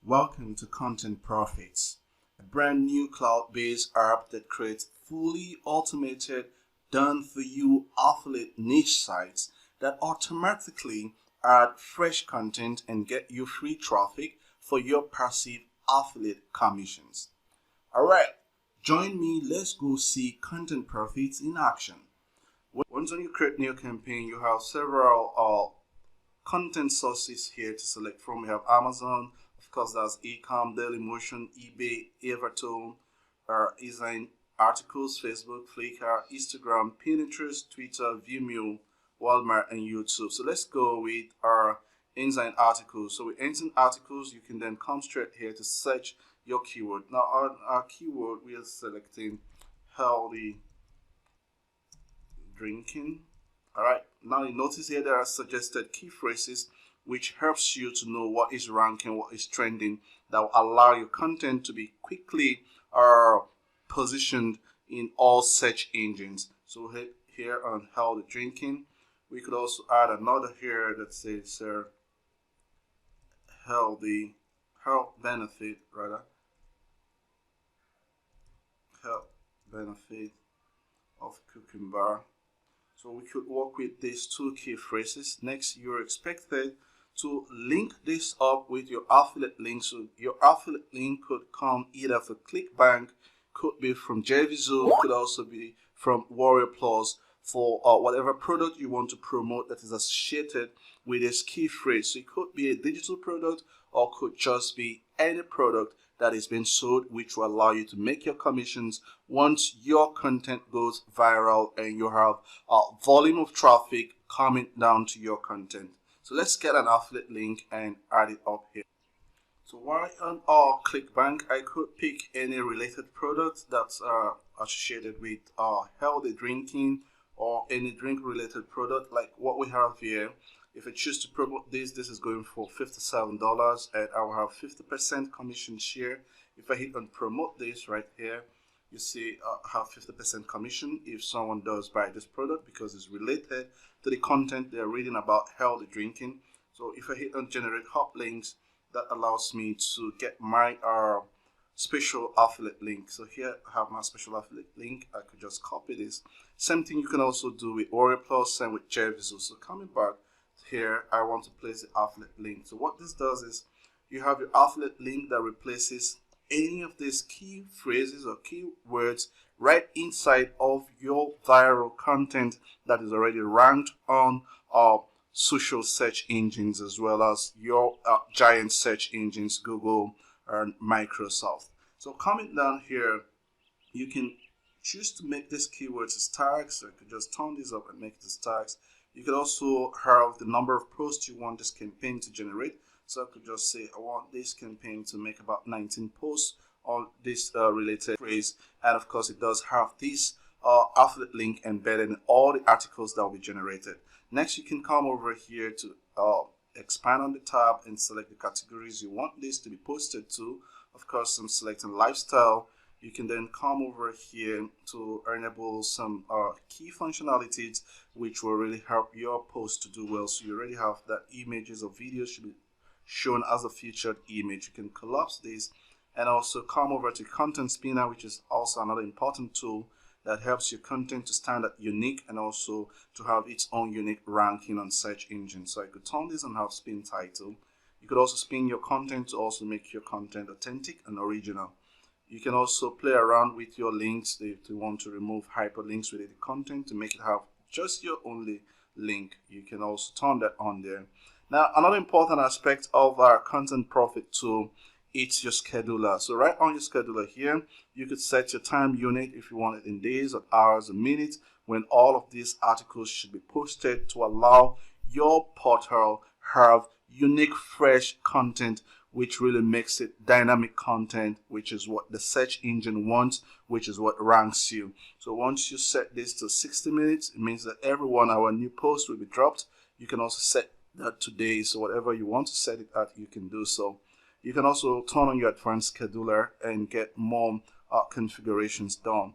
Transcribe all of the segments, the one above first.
Welcome to Content Profits, a brand new cloud-based app that creates fully automated, done-for-you affiliate niche sites that automatically add fresh content and get you free traffic for your passive affiliate commissions. Alright, join me, let's go see Content Profits in action. Once you create new campaign, you have several content sources here to select from. We have Amazon, of course, that's Ecom, Dailymotion, eBay, Everton, Design articles, Facebook, Flickr, Instagram, Pinterest, Twitter, Vimeo, Walmart, and YouTube. So let's go with our Ensign articles. So with Ensign articles, you can then come straight here to search your keyword. Now our keyword, we are selecting healthy drinking. All right, now you notice here there are suggested key phrases which helps you to know what is ranking, what is trending, that will allow your content to be quickly positioned in all search engines. So hit here on healthy drinking. We could also add another here that says health benefit of cooking bar. So we could work with these two key phrases. Next, you're expected to link this up with your affiliate link. So your affiliate link could come either from ClickBank, could be from JVZoo, could also be from Warrior Plus for whatever product you want to promote that is associated with this key phrase. So it could be a digital product or could just be any product that is being sold, which will allow you to make your commissions once your content goes viral and you have a volume of traffic coming down to your content. So let's get an affiliate link and add it up here. So while on our ClickBank, I could pick any related product that's associated with healthy drinking or any drink related product like what we have here. If I choose to promote this is going for $57 and I will have 50% commission share. If I hit on promote this right here, you see I have 50% commission if someone does buy this product because it's related to the content they're reading about healthy drinking. So if I hit on generate hot links, that allows me to get my special affiliate link. So here I have my special affiliate link. I could just copy this. Same thing you can also do with Warrior Plus and with JVZoo. So coming back here, I want to place the affiliate link. So what this does is you have your affiliate link that replaces any of these key phrases or keywords right inside of your viral content that is already ranked on social search engines as well as your giant search engines, Google and Microsoft. So coming down here, you can choose to make these keywords as tags. So I could just turn this up and make it as tags. You could also have the number of posts you want this campaign to generate. So I could just say I want this campaign to make about 19 posts on this related phrase. And of course, it does have this affiliate link embedded in all the articles that will be generated. Next, you can come over here to expand on the tab and select the categories you want this to be posted to. Of course, I'm selecting lifestyle. You can then come over here to enable some key functionalities which will really help your post to do well. So you already have that images or videos should be shown as a featured image. You can collapse this and also come over to content spinner, which is also another important tool that helps your content to stand out unique and also to have its own unique ranking on search engines. So I could turn this and have spin title. You could also spin your content to also make your content authentic and original. You can also play around with your links if you want to remove hyperlinks within the content to make it have just your only link. You can also turn that on there. Now, another important aspect of our content profit tool, it's your scheduler. So right on your scheduler here, you could set your time unit if you want it in days or hours or minutes when all of these articles should be posted to allow your portal have unique, fresh content which really makes it dynamic content, which is what the search engine wants, which is what ranks you. So once you set this to 60 minutes, it means that every 1 hour new post will be dropped. You can also set that to days, so whatever you want to set it at, you can do so. You can also turn on your advanced scheduler and get more configurations done.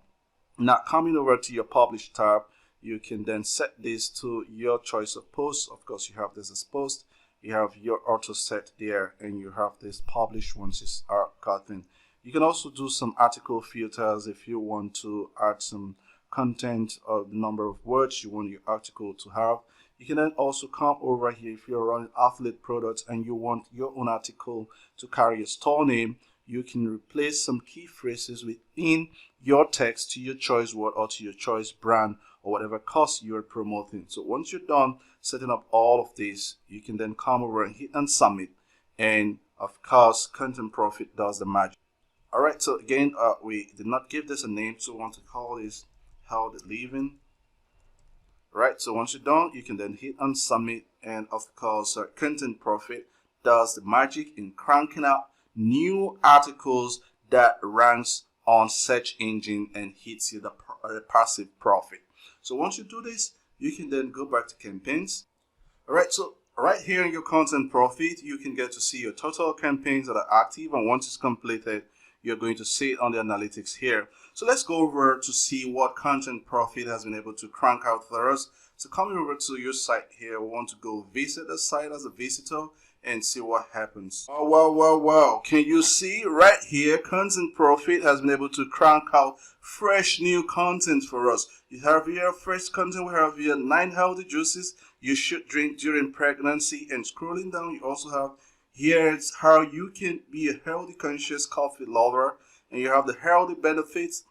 Now coming over to your publish tab, you can then set this to your choice of posts. Of course, you have this as post. you have your auto set there, and you have this published once are gotten. You can also do some article filters if you want to add some content or the number of words you want your article to have. You can then also come over here if you're running affiliate products and you want your own article to carry a store name. You can replace some key phrases within your text to your choice word or to your choice brand or whatever course you're promoting. So once you're done setting up all of this, you can then come over and hit and submit, and of course Content Profit does the magic. Alright, so again, we did not give this a name, so we want to call this Healthy Living. Right, so once you're done, you can then hit and submit, and of course Content Profit does the magic in cranking out new articles that ranks on search engine and hits you the passive profit. So once you do this, you can then go back to campaigns. Alright, so right here in your Content Profit, you can get to see your total campaigns that are active, and once it's completed, you're going to see it on the analytics here. So let's go over to see what Content Profit has been able to crank out for us. So coming over to your site here, we want to go visit the site as a visitor and see what happens. Oh, wow. Can you see right here, Content Profit has been able to crank out fresh new content for us. You have here fresh content. We have here 9 healthy juices you should drink during pregnancy, and scrolling down, you also have here's how you can be a healthy conscious coffee lover, and you have the health benefits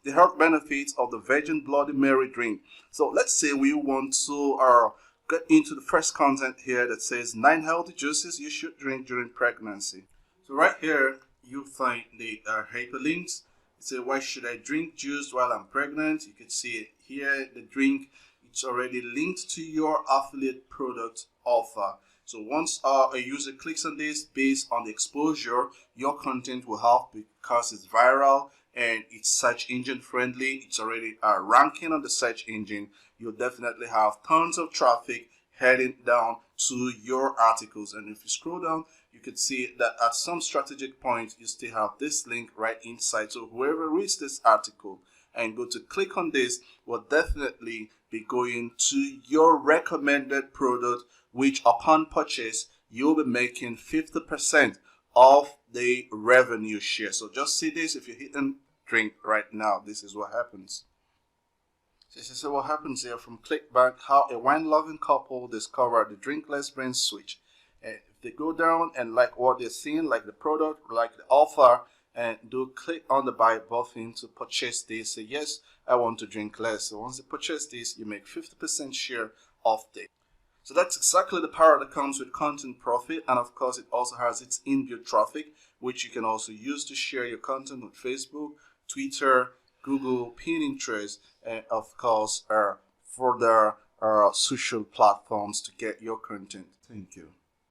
of the Virgin Bloody Mary drink. So let's say we want to get into the first content here that says 9 healthy juices you should drink during pregnancy. So right here you find the hyperlinks. Say, why should I drink juice while I'm pregnant? You can see it here, the drink. It's already linked to your affiliate product offer. So once a user clicks on this, based on the exposure your content will have, because it's viral and it's search engine friendly, it's already ranking on the search engine, you'll definitely have tons of traffic heading down to your articles. And if you scroll down, you can see that at some strategic point, you still have this link right inside. So whoever reads this article and go to click on this will definitely be going to your recommended product, which upon purchase, you'll be making 50% of the revenue share. So just see this. If you hit and drink right now, this is what happens. This is what happens here from Clickbank, how a wine-loving couple discovered the drinkless brain switch. And if they go down and like what they're seeing, like the product, like the offer, and do click on the buy button to purchase this. Say, yes, I want to drink less. So once they purchase this, you make 50% share of this. So that's exactly the power that comes with Content Profit. And of course, it also has its inbuilt traffic, which you can also use to share your content with Facebook, Twitter, Google, Pinterest, and of course, further social platforms to get your content. Thank you.